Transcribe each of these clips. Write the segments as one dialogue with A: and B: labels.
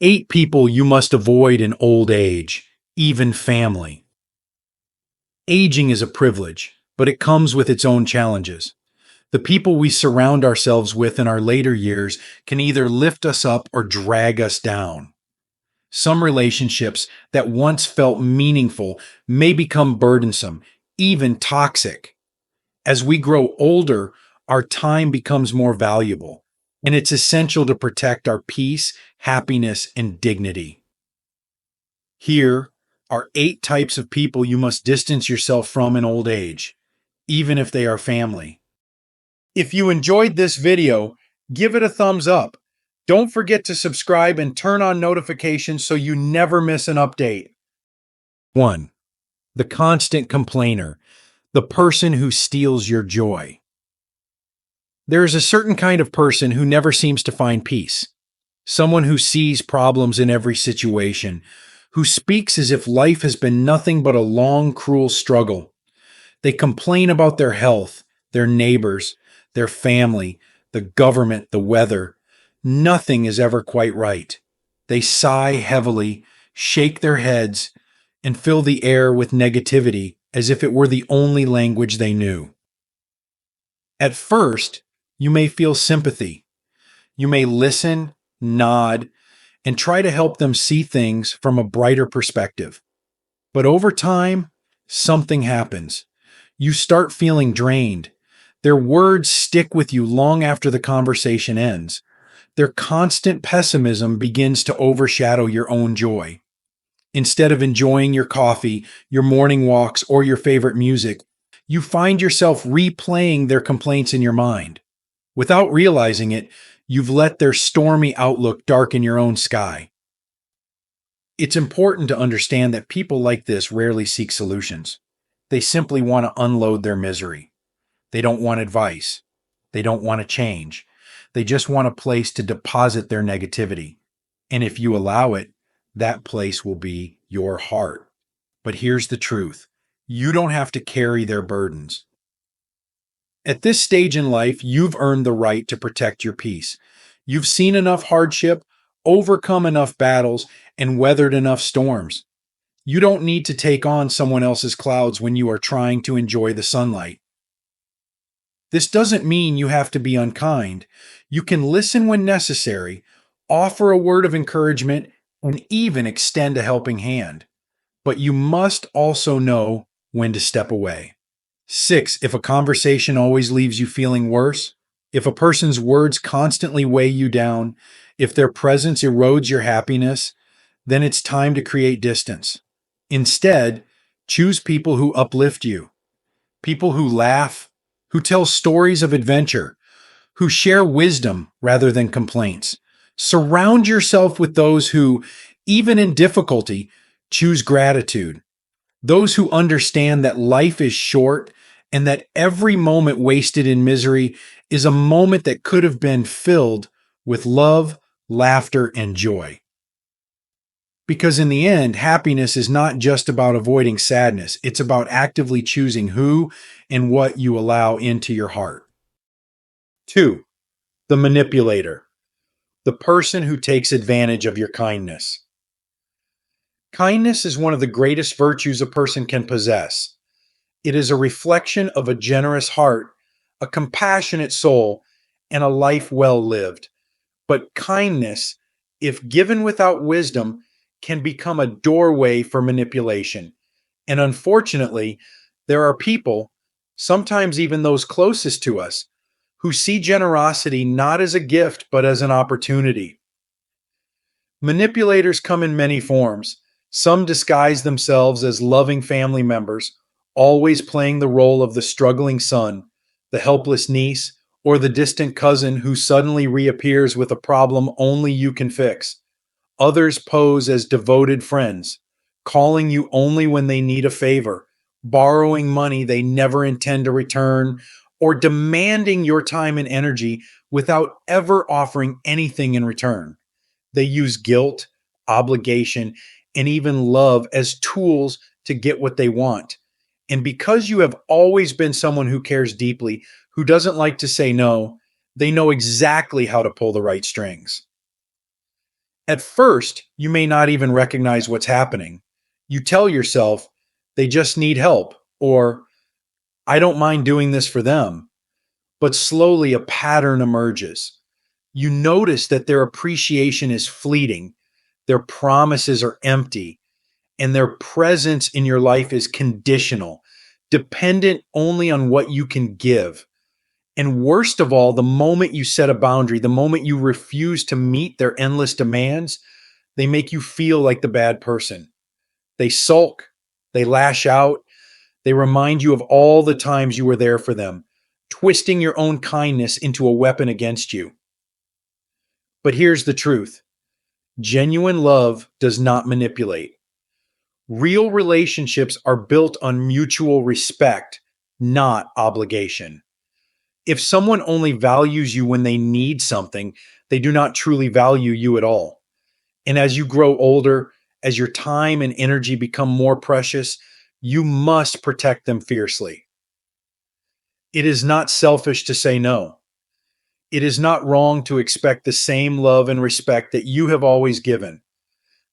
A: 8 people you must avoid in old age, even family. Aging is a privilege, but it comes with its own challenges. The people we surround ourselves with in our later years can either lift us up or drag us down. Some relationships that once felt meaningful may become burdensome, even toxic. As we grow older, our time becomes more valuable, and it's essential to protect our peace, happiness, and dignity. Here are 8 types of people you must distance yourself from in old age, even if they are family. If you enjoyed this video, give it a thumbs up. Don't forget to subscribe and turn on notifications so you never miss an update. 1. The constant complainer, the person who steals your joy. There is a certain kind of person who never seems to find peace. Someone who sees problems in every situation, who speaks as if life has been nothing but a long, cruel struggle. They complain about their health, their neighbors, their family, the government, the weather. Nothing is ever quite right. They sigh heavily, shake their heads, and fill the air with negativity as if it were the only language they knew. At first, you may feel sympathy. You may listen, nod, and try to help them see things from a brighter perspective. But over time, something happens. You start feeling drained. Their words stick with you long after the conversation ends. Their constant pessimism begins to overshadow your own joy. Instead of enjoying your coffee, your morning walks, or your favorite music, you find yourself replaying their complaints in your mind. Without realizing it, you've let their stormy outlook darken your own sky. It's important to understand that people like this rarely seek solutions. They simply want to unload their misery. They don't want advice. They don't want to change. They just want a place to deposit their negativity. And if you allow it, that place will be your heart. But here's the truth. You don't have to carry their burdens. At this stage in life, you've earned the right to protect your peace. You've seen enough hardship, overcome enough battles, and weathered enough storms. You don't need to take on someone else's clouds when you are trying to enjoy the sunlight. This doesn't mean you have to be unkind. You can listen when necessary, offer a word of encouragement, and even extend a helping hand. But you must also know when to step away. 6. If a conversation always leaves you feeling worse, if a person's words constantly weigh you down, if their presence erodes your happiness, then it's time to create distance. Instead, choose people who uplift you, people who laugh, who tell stories of adventure, who share wisdom rather than complaints. Surround yourself with those who, even in difficulty, choose gratitude. Those who understand that life is short and that every moment wasted in misery is a moment that could have been filled with love, laughter, and joy. Because in the end, happiness is not just about avoiding sadness. It's about actively choosing who and what you allow into your heart. 2. The manipulator. The person who takes advantage of your kindness. Kindness is one of the greatest virtues a person can possess. It is a reflection of a generous heart, a compassionate soul, and a life well lived. But kindness, if given without wisdom, can become a doorway for manipulation. And unfortunately, there are people, sometimes even those closest to us, who see generosity not as a gift but as an opportunity. Manipulators come in many forms. Some disguise themselves as loving family members, always playing the role of the struggling son, the helpless niece, or the distant cousin who suddenly reappears with a problem only you can fix. Others pose as devoted friends, calling you only when they need a favor, borrowing money they never intend to return, or demanding your time and energy without ever offering anything in return. They use guilt, obligation, and even love as tools to get what they want. And because you have always been someone who cares deeply, who doesn't like to say no, they know exactly how to pull the right strings. At first, you may not even recognize what's happening. You tell yourself, they just need help, or I don't mind doing this for them. But slowly a pattern emerges. You notice that their appreciation is fleeting, their promises are empty, and their presence in your life is conditional, dependent only on what you can give. And worst of all, the moment you set a boundary, the moment you refuse to meet their endless demands, they make you feel like the bad person. They sulk, they lash out, they remind you of all the times you were there for them, twisting your own kindness into a weapon against you. But here's the truth: genuine love does not manipulate. Real relationships are built on mutual respect, not obligation. If someone only values you when they need something, they do not truly value you at all. And as you grow older, as your time and energy become more precious, you must protect them fiercely. It is not selfish to say no. It is not wrong to expect the same love and respect that you have always given.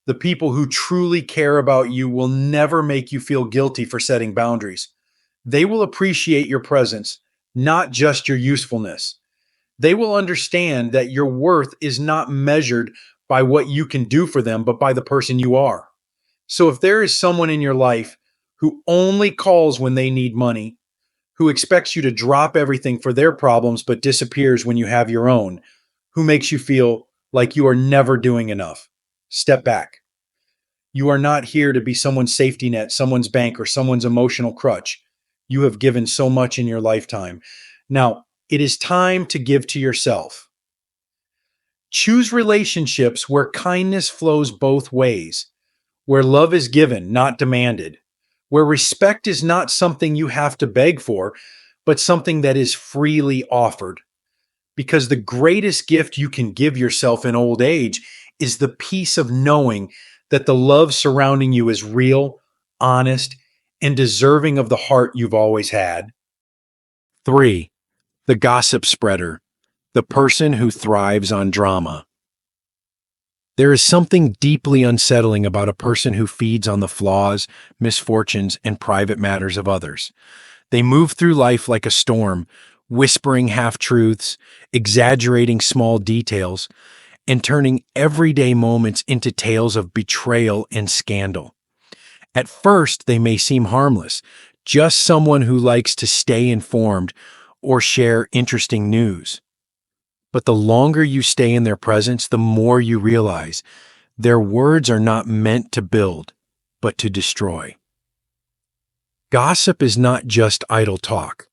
A: The people who truly care about you will never make you feel guilty for setting boundaries. They will appreciate your presence, not just your usefulness. They will understand that your worth is not measured by what you can do for them, but by the person you are. So if there is someone in your life who only calls when they need money, who expects you to drop everything for their problems but disappears when you have your own, who makes you feel like you are never doing enough, step back. You are not here to be someone's safety net, someone's bank, or someone's emotional crutch. You have given so much in your lifetime. Now, it is time to give to yourself. Choose relationships where kindness flows both ways, where love is given, not demanded, where respect is not something you have to beg for, but something that is freely offered. Because the greatest gift you can give yourself in old age is the peace of knowing that the love surrounding you is real, honest, and deserving of the heart you've always had. 3. The gossip spreader, the person who thrives on drama. There is something deeply unsettling about a person who feeds on the flaws, misfortunes, and private matters of others. They move through life like a storm, whispering half-truths, exaggerating small details, and turning everyday moments into tales of betrayal and scandal. At first, they may seem harmless, just someone who likes to stay informed or share interesting news. But the longer you stay in their presence, the more you realize their words are not meant to build, but to destroy. Gossip is not just idle talk.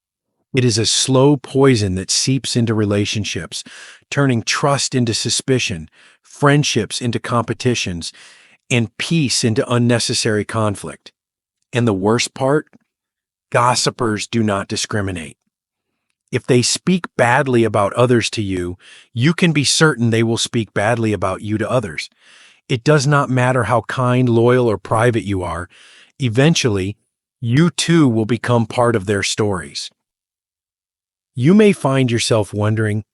A: It is a slow poison that seeps into relationships, turning trust into suspicion, friendships into competitions, and peace into unnecessary conflict. And the worst part? Gossipers do not discriminate. If they speak badly about others to you, you can be certain they will speak badly about you to others. It does not matter how kind, loyal, or private you are. Eventually, you too will become part of their stories. You may find yourself wondering,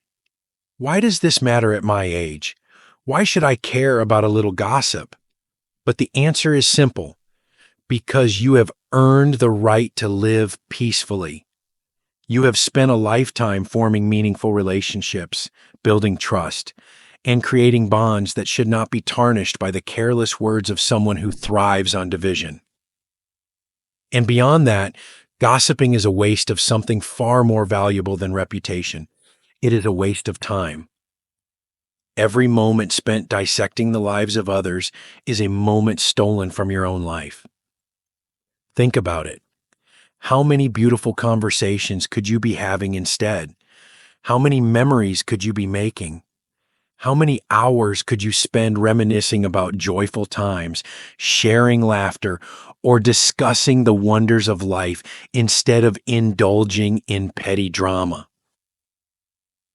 A: why does this matter at my age? Why should I care about a little gossip? But the answer is simple: because you have earned the right to live peacefully. You have spent a lifetime forming meaningful relationships, building trust, and creating bonds that should not be tarnished by the careless words of someone who thrives on division. And beyond that, gossiping is a waste of something far more valuable than reputation. It is a waste of time. Every moment spent dissecting the lives of others is a moment stolen from your own life. Think about it. How many beautiful conversations could you be having instead? How many memories could you be making? How many hours could you spend reminiscing about joyful times, sharing laughter, or discussing the wonders of life instead of indulging in petty drama?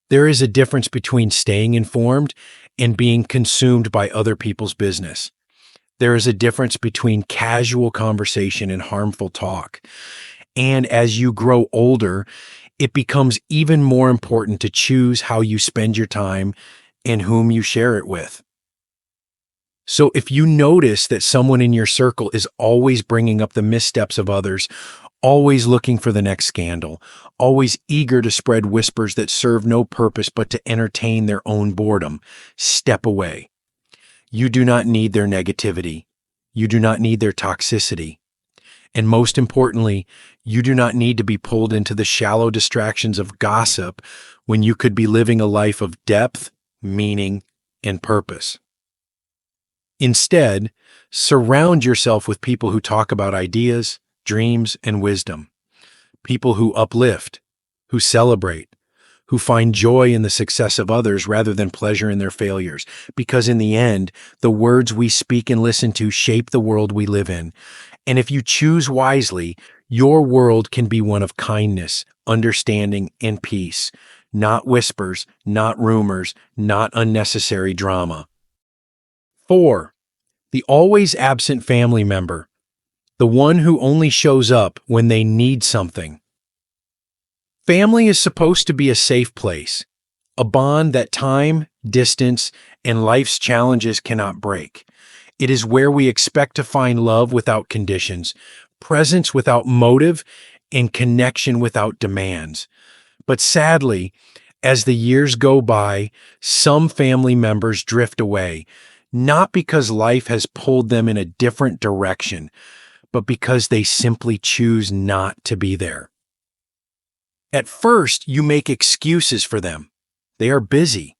A: There is a difference between staying informed and being consumed by other people's business. There is a difference between casual conversation and harmful talk. And as you grow older, it becomes even more important to choose how you spend your time and whom you share it with. So if you notice that someone in your circle is always bringing up the missteps of others, always looking for the next scandal, always eager to spread whispers that serve no purpose but to entertain their own boredom, step away. You do not need their negativity. You do not need their toxicity. And most importantly, you do not need to be pulled into the shallow distractions of gossip when you could be living a life of depth, meaning, and purpose. Instead, surround yourself with people who talk about ideas, dreams, and wisdom. People who uplift, who celebrate, who find joy in the success of others rather than pleasure in their failures. Because in the end, the words we speak and listen to shape the world we live in. And if you choose wisely, your world can be one of kindness, understanding, and peace. Not whispers, not rumors, not unnecessary drama. 4. The always absent family member. The one who only shows up when they need something. Family is supposed to be a safe place, a bond that time, distance, and life's challenges cannot break. It is where we expect to find love without conditions, presence without motive, and connection without demands. But sadly, as the years go by, some family members drift away, not because life has pulled them in a different direction, but because they simply choose not to be there. At first, you make excuses for them. They are busy.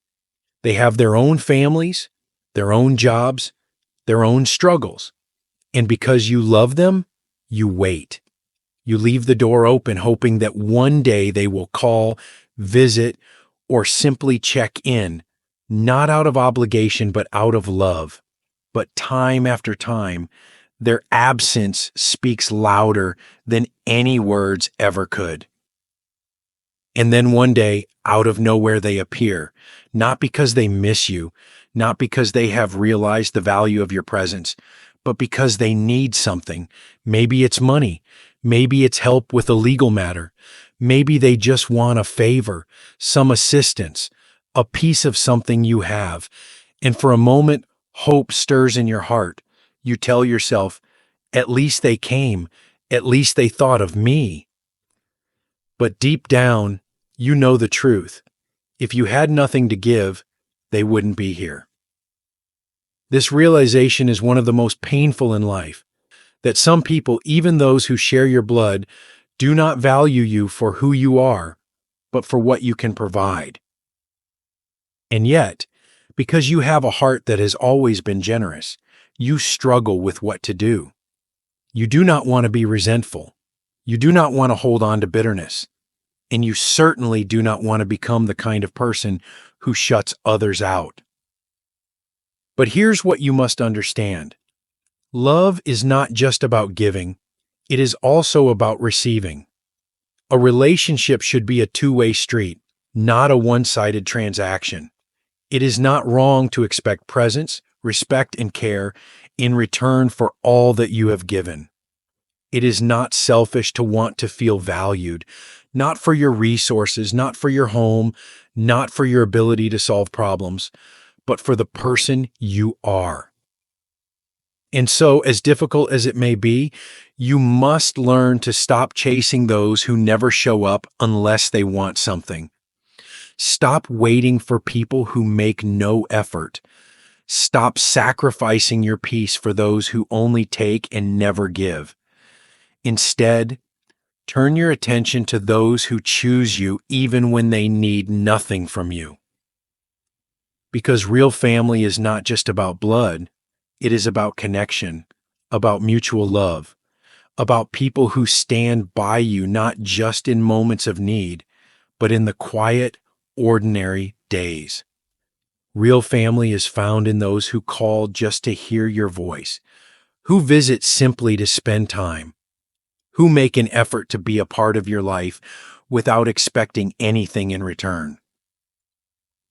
A: They have their own families, their own jobs, their own struggles. And because you love them, you wait. You leave the door open, hoping that one day they will call, visit, or simply check in, not out of obligation, but out of love. But time after time, their absence speaks louder than any words ever could. And then one day, out of nowhere, they appear, not because they miss you, not because they have realized the value of your presence, but because they need something. Maybe it's money. Maybe it's help with a legal matter. Maybe they just want a favor, some assistance, a piece of something you have. And for a moment, hope stirs in your heart. You tell yourself, at least they came. At least they thought of me. But deep down, you know the truth. If you had nothing to give, they wouldn't be here. This realization is one of the most painful in life, that some people, even those who share your blood, do not value you for who you are, but for what you can provide. And yet, because you have a heart that has always been generous, you struggle with what to do. You do not want to be resentful. You do not want to hold on to bitterness. And you certainly do not want to become the kind of person who shuts others out. But here's what you must understand. Love is not just about giving. It is also about receiving. A relationship should be a two-way street, not a one-sided transaction. It is not wrong to expect presence, respect, and care in return for all that you have given. It is not selfish to want to feel valued, not for your resources, not for your home, not for your ability to solve problems, but for the person you are. And so, as difficult as it may be, you must learn to stop chasing those who never show up unless they want something. Stop waiting for people who make no effort. Stop sacrificing your peace for those who only take and never give. Instead, turn your attention to those who choose you even when they need nothing from you. Because real family is not just about blood, it is about connection, about mutual love, about people who stand by you not just in moments of need, but in the quiet, ordinary days. Real family is found in those who call just to hear your voice, who visit simply to spend time, who make an effort to be a part of your life without expecting anything in return.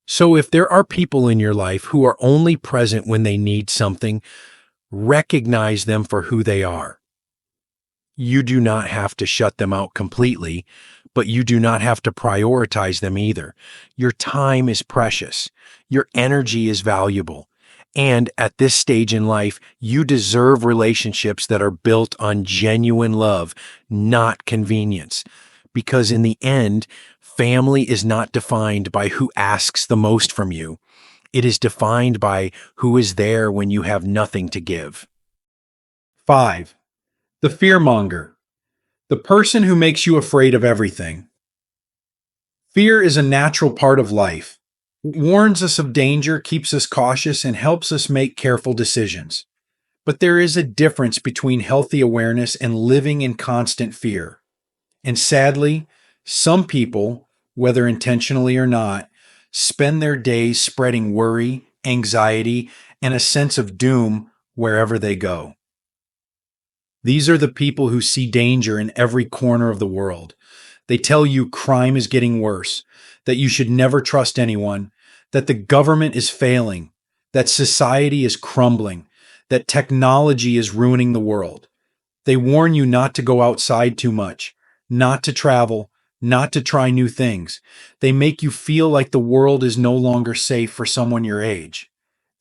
A: So if there are people in your life who are only present when they need something, recognize them for who they are. You do not have to shut them out completely, but you do not have to prioritize them either. Your time is precious. Your energy is valuable. And at this stage in life, you deserve relationships that are built on genuine love, not convenience. Because in the end, family is not defined by who asks the most from you. It is defined by who is there when you have nothing to give. 5. The fearmonger, the person who makes you afraid of everything. Fear is a natural part of life. It warns us of danger, keeps us cautious, and helps us make careful decisions. But there is a difference between healthy awareness and living in constant fear. And sadly, some people, whether intentionally or not, spend their days spreading worry, anxiety, and a sense of doom wherever they go. These are the people who see danger in every corner of the world. They tell you crime is getting worse, that you should never trust anyone, that the government is failing, that society is crumbling, that technology is ruining the world. They warn you not to go outside too much, not to travel, not to try new things. They make you feel like the world is no longer safe for someone your age,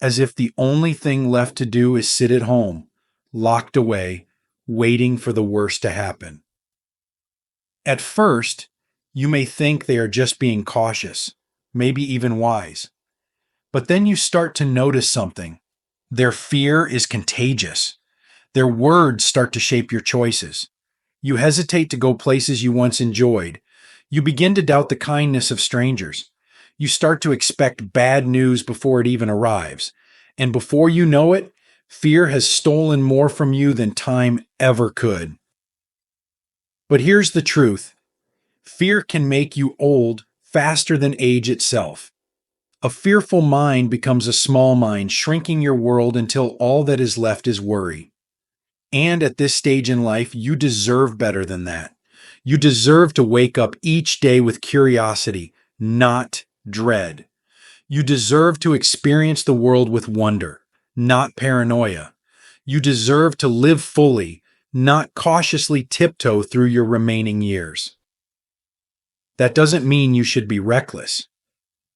A: as if the only thing left to do is sit at home, locked away, waiting for the worst to happen. At first, you may think they are just being cautious, maybe even wise. But then you start to notice something. Their fear is contagious. Their words start to shape your choices. You hesitate to go places you once enjoyed. You begin to doubt the kindness of strangers. You start to expect bad news before it even arrives. And before you know it, fear has stolen more from you than time ever could. But here's the truth. Fear can make you old faster than age itself. A fearful mind becomes a small mind, shrinking your world until all that is left is worry. And at this stage in life, you deserve better than that. You deserve to wake up each day with curiosity, not dread. You deserve to experience the world with wonder, not paranoia. You deserve to live fully, not cautiously tiptoe through your remaining years. That doesn't mean you should be reckless.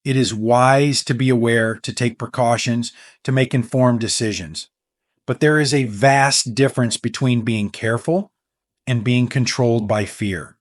A: It is wise to be aware, to take precautions, to make informed decisions. But there is a vast difference between being careful and being controlled by fear.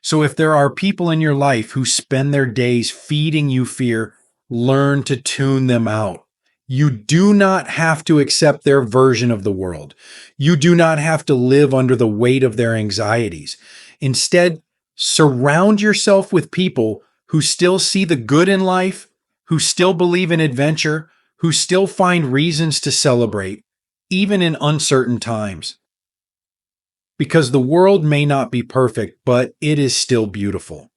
A: So if there are people in your life who spend their days feeding you fear, learn to tune them out. You do not have to accept their version of the world. You do not have to live under the weight of their anxieties. Instead, surround yourself with people who still see the good in life, who still believe in adventure, who still find reasons to celebrate, even in uncertain times. Because the world may not be perfect, but it is still beautiful.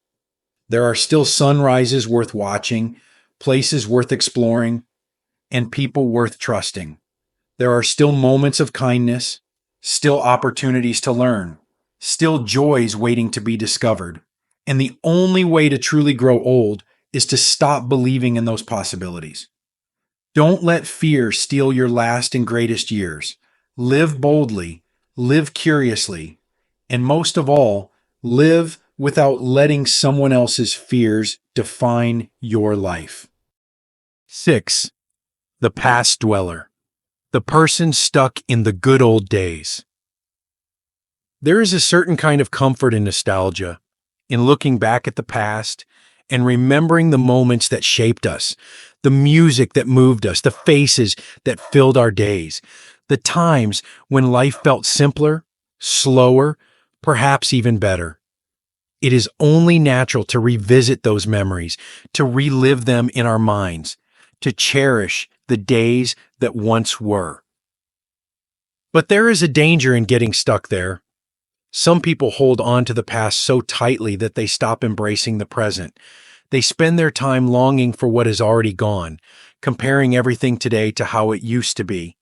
A: There are still sunrises worth watching, places worth exploring, and people worth trusting. There are still moments of kindness, still opportunities to learn, still joys waiting to be discovered. And the only way to truly grow old is to stop believing in those possibilities. Don't let fear steal your last and greatest years. Live boldly, live curiously, and most of all, live without letting someone else's fears define your life. 6. The past dweller, the person stuck in the good old days. There is a certain kind of comfort in nostalgia, in looking back at the past and remembering the moments that shaped us, the music that moved us, the faces that filled our days, the times when life felt simpler, slower, perhaps even better. It is only natural to revisit those memories, to relive them in our minds, to cherish the days that once were. But there is a danger in getting stuck there. Some people hold on to the past so tightly that they stop embracing the present. They spend their time longing for what is already gone, comparing everything today to how it used to be.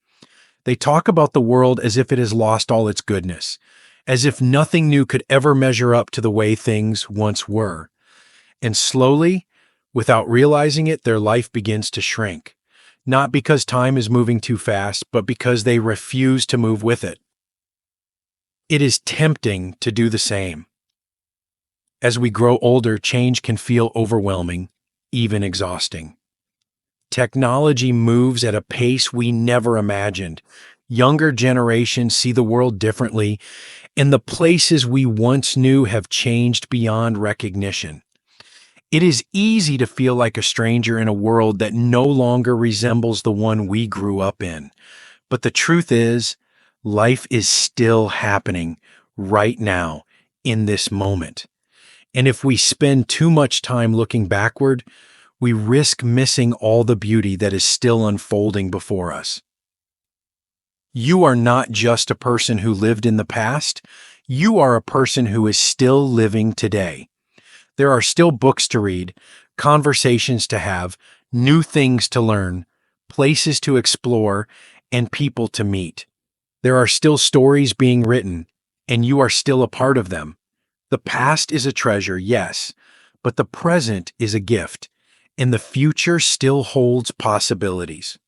A: They talk about the world as if it has lost all its goodness, as if nothing new could ever measure up to the way things once were. And slowly, without realizing it, their life begins to shrink. Not because time is moving too fast, but because they refuse to move with it. It is tempting to do the same. As we grow older, change can feel overwhelming, even exhausting. Technology moves at a pace we never imagined. Younger generations see the world differently, and the places we once knew have changed beyond recognition. It is easy to feel like a stranger in a world that no longer resembles the one we grew up in. But the truth is, life is still happening right now, in this moment. And if we spend too much time looking backward, we risk missing all the beauty that is still unfolding before us. You are not just a person who lived in the past, you are a person who is still living today. There are still books to read, conversations to have, new things to learn, places to explore, and people to meet. There are still stories being written, and you are still a part of them. The past is a treasure, yes, but the present is a gift, and the future still holds possibilities.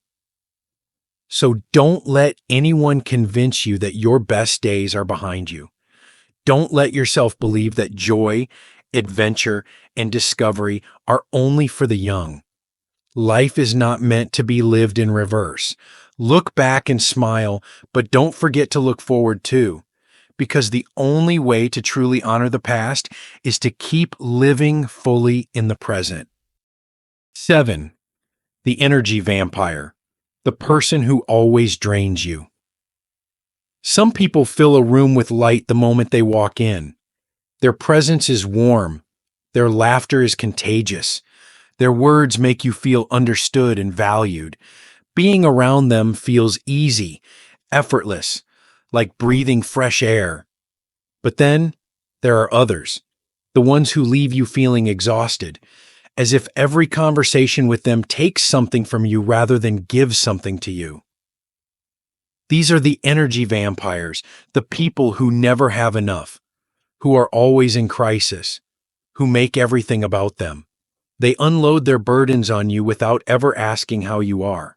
A: So don't let anyone convince you that your best days are behind you. Don't let yourself believe that joy, adventure, and discovery are only for the young. Life is not meant to be lived in reverse. Look back and smile, but don't forget to look forward too, because the only way to truly honor the past is to keep living fully in the present. 7. The energy vampire, the person who always drains you. Some people fill a room with light the moment they walk in. Their presence is warm. Their laughter is contagious. Their words make you feel understood and valued. Being around them feels easy, effortless, like breathing fresh air. But then there are others, the ones who leave you feeling exhausted, as if every conversation with them takes something from you rather than gives something to you. These are the energy vampires, the people who never have enough, who are always in crisis, who make everything about them. They unload their burdens on you without ever asking how you are.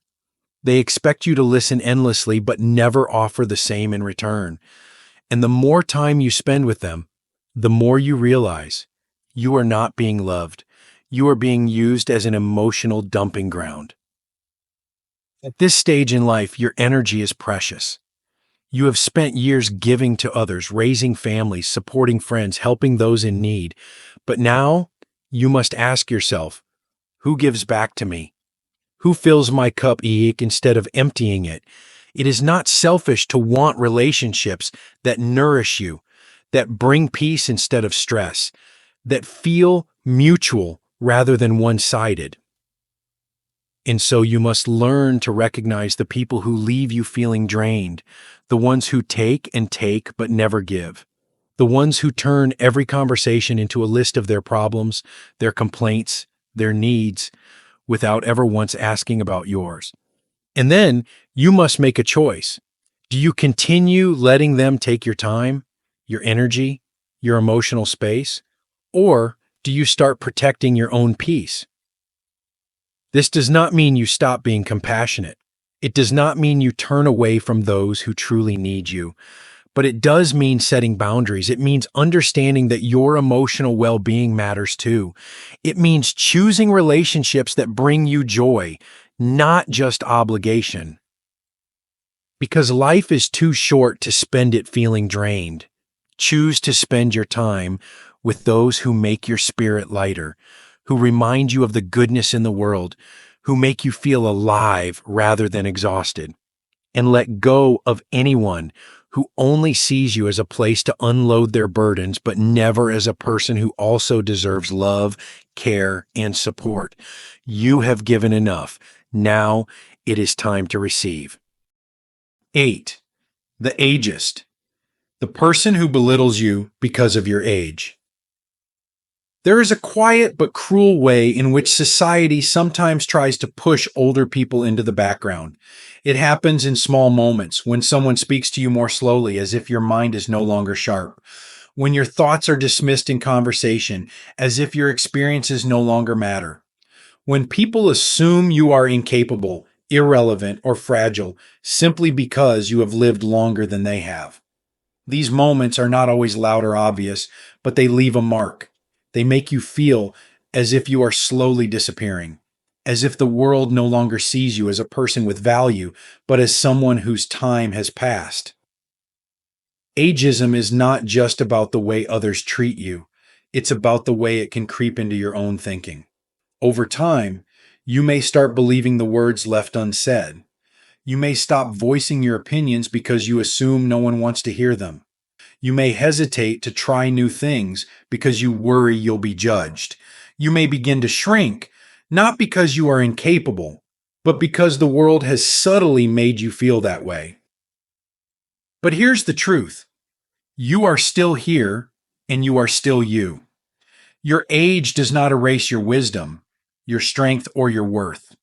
A: They expect you to listen endlessly but never offer the same in return. And the more time you spend with them, the more you realize you are not being loved. You are being used as an emotional dumping ground. At this stage in life, your energy is precious. You have spent years giving to others, raising families, supporting friends, helping those in need. But now, you must ask yourself, who gives back to me? Who fills my cup instead of emptying it? It is not selfish to want relationships that nourish you, that bring peace instead of stress, that feel mutual rather than one-sided. And so you must learn to recognize the people who leave you feeling drained, the ones who take and take but never give, the ones who turn every conversation into a list of their problems, their complaints, their needs, without ever once asking about yours. And then you must make a choice. Do you continue letting them take your time, your energy, your emotional space, or do you start protecting your own peace? This does not mean you stop being compassionate. It does not mean you turn away from those who truly need you. But it does mean setting boundaries. It means understanding that your emotional well-being matters too. It means choosing relationships that bring you joy, not just obligation. Because life is too short to spend it feeling drained. Choose to spend your time with those who make your spirit lighter, who remind you of the goodness in the world, who make you feel alive rather than exhausted. And let go of anyone who only sees you as a place to unload their burdens, but never as a person who also deserves love, care, and support. You have given enough. Now it is time to receive. 8. The ageist, the person who belittles you because of your age. There is a quiet but cruel way in which society sometimes tries to push older people into the background. It happens in small moments, when someone speaks to you more slowly as if your mind is no longer sharp, when your thoughts are dismissed in conversation as if your experiences no longer matter, when people assume you are incapable, irrelevant, or fragile simply because you have lived longer than they have. These moments are not always loud or obvious, but they leave a mark. They make you feel as if you are slowly disappearing. as if the world no longer sees you as a person with value, but as someone whose time has passed. Ageism is not just about the way others treat you, it's about the way it can creep into your own thinking. Over time, you may start believing the words left unsaid. You may stop voicing your opinions because you assume no one wants to hear them. You may hesitate to try new things because you worry you'll be judged. You may begin to shrink, not because you are incapable, but because the world has subtly made you feel that way. But here's the truth. You are still here, and you are still you. Your age does not erase your wisdom, your strength, or your worth.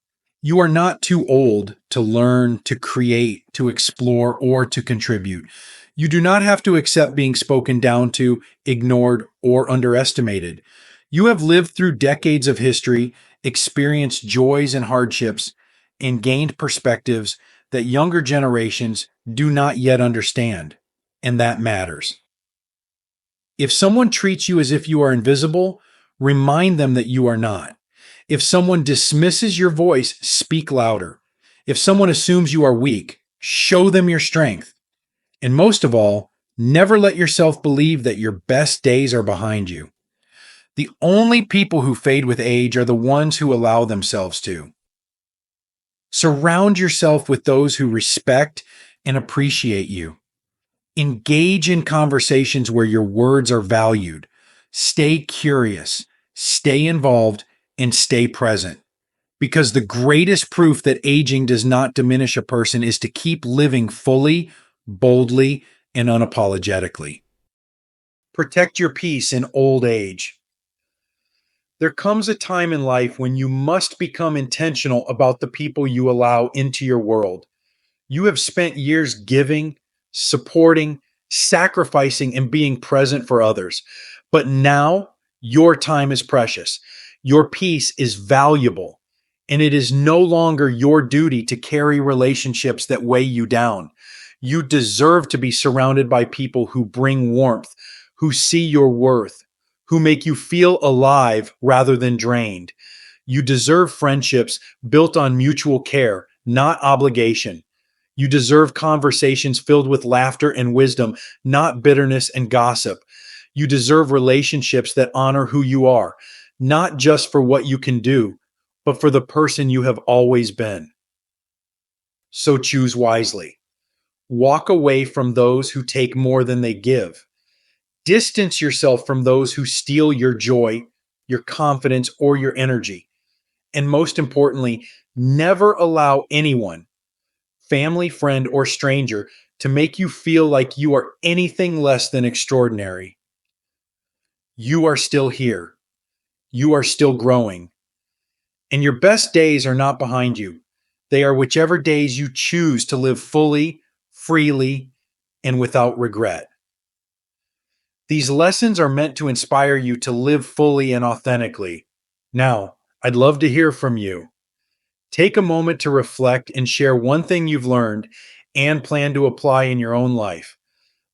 A: You are not too old to learn, to create, to explore, or to contribute. You do not have to accept being spoken down to, ignored, or underestimated. You have lived through decades of history, experienced joys and hardships, and gained perspectives that younger generations do not yet understand, and that matters. If someone treats you as if you are invisible, remind them that you are not. If someone dismisses your voice, speak louder. If someone assumes you are weak, show them your strength. And most of all, never let yourself believe that your best days are behind you. The only people who fade with age are the ones who allow themselves to. Surround yourself with those who respect and appreciate you. Engage in conversations where your words are valued. Stay curious, stay involved, and stay present. Because the greatest proof that aging does not diminish a person is to keep living fully, boldly, and unapologetically. Protect your peace in old age. There comes a time in life when you must become intentional about the people you allow into your world. You have spent years giving, supporting, sacrificing, and being present for others. But now your time is precious. Your peace is valuable. And it is no longer your duty to carry relationships that weigh you down. You deserve to be surrounded by people who bring warmth, who see your worth, who make you feel alive rather than drained. You deserve friendships built on mutual care, not obligation. You deserve conversations filled with laughter and wisdom, not bitterness and gossip. You deserve relationships that honor who you are, not just for what you can do, but for the person you have always been. So choose wisely. Walk away from those who take more than they give. Distance yourself from those who steal your joy, your confidence, or your energy. And most importantly, never allow anyone, family, friend, or stranger, to make you feel like you are anything less than extraordinary. You are still here. You are still growing. And your best days are not behind you. They are whichever days you choose to live fully, freely, and without regret. These lessons are meant to inspire you to live fully and authentically. Now, I'd love to hear from you. Take a moment to reflect and share one thing you've learned and plan to apply in your own life.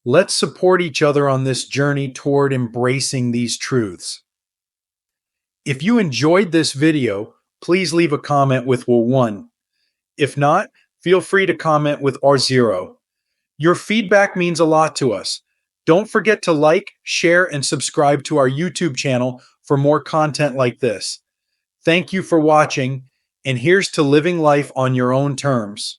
A: Let's support each other on this journey toward embracing these truths. If you enjoyed this video, please leave a comment with "1." If not, feel free to comment with "0." Your feedback means a lot to us. Don't forget to like, share, and subscribe to our YouTube channel for more content like this. Thank you for watching, and here's to living life on your own terms.